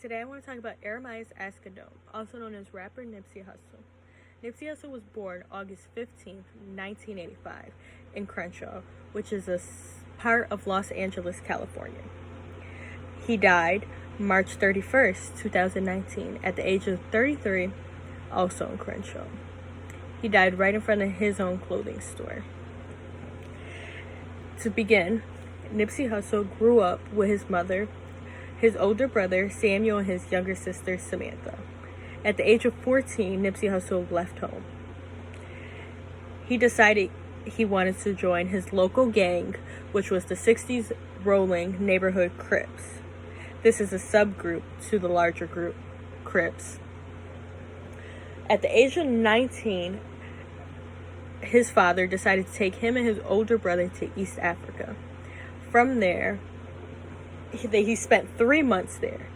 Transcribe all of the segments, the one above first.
Today I want to talk about Ermias Asghedom, also known as rapper Nipsey Hussle. Nipsey Hussle was born August 15th, 1985 in Crenshaw, which is a part of Los Angeles, California. He died March 31st, 2019 at the age of 33, also in Crenshaw. He died right in front of his own clothing store. To begin, Nipsey Hussle grew up with his mother, his older brother Samuel, and his younger sister Samantha. At the age of 14, Nipsey Hussle left home. He decided he wanted to join his local gang, which was the 60s rolling neighborhood Crips. This is a subgroup to the larger group Crips. At the age of 19, his father decided to take him and his older brother to East Africa. From there, he spent 3 months there.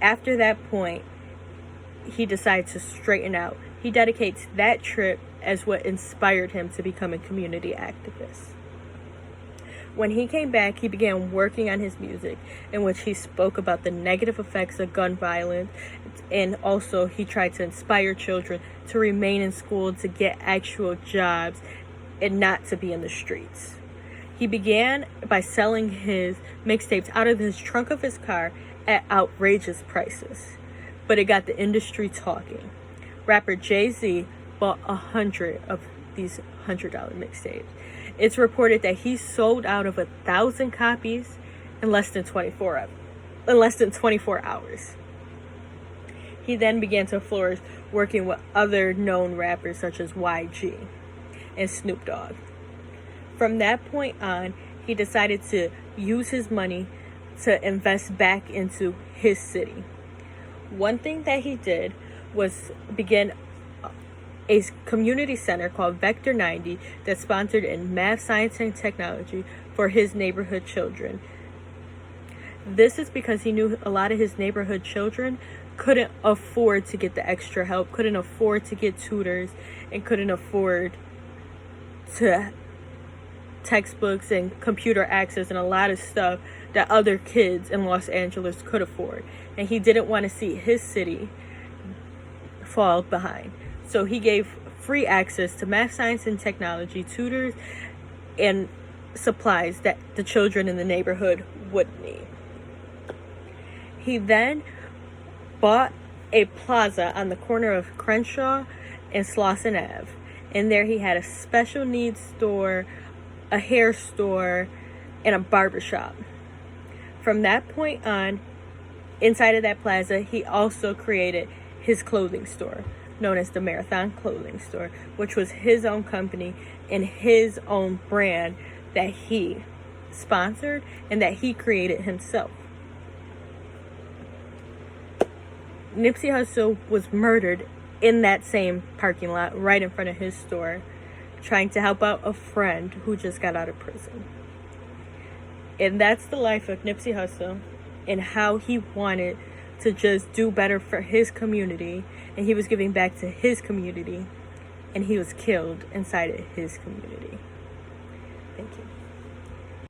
After that point, he decided to straighten out. He dedicates that trip as what inspired him to become a community activist. When he came back, he began working on his music, in which he spoke about the negative effects of gun violence, and also he tried to inspire children to remain in school, to get actual jobs, and not to be in the streets. He began by selling his mixtapes out of the trunk of his car at outrageous prices, but it got the industry talking. Rapper Jay-Z bought 100 of these $100 mixtapes. It's reported that he sold out of 1,000 copies in less than 24 hours. He then began to flourish, working with other known rappers such as YG and Snoop Dogg. From that point on, he decided to use his money to invest back into his city. One thing that he did was begin a community center called Vector 90 that sponsored in math, science, and technology for his neighborhood children. This is because he knew a lot of his neighborhood children couldn't afford to get the extra help, couldn't afford to get tutors, and couldn't afford to textbooks and computer access and a lot of stuff that other kids in Los Angeles could afford. And he didn't want to see his city fall behind. So he gave free access to math, science, and technology, tutors, and supplies that the children in the neighborhood would need. He then bought a plaza on the corner of Crenshaw and Slauson Ave. And there he had a special needs store, a hair store, and a barbershop. From that point on, inside of that plaza, he also created his clothing store, known as the Marathon Clothing Store, which was his own company and his own brand that he sponsored and that he created himself. Nipsey Hussle was murdered in that same parking lot right in front of his store, trying to help out a friend who just got out of prison. And that's the life of Nipsey Hussle and how he wanted to just do better for his community, and he was giving back to his community, and he was killed inside of his community. Thank you.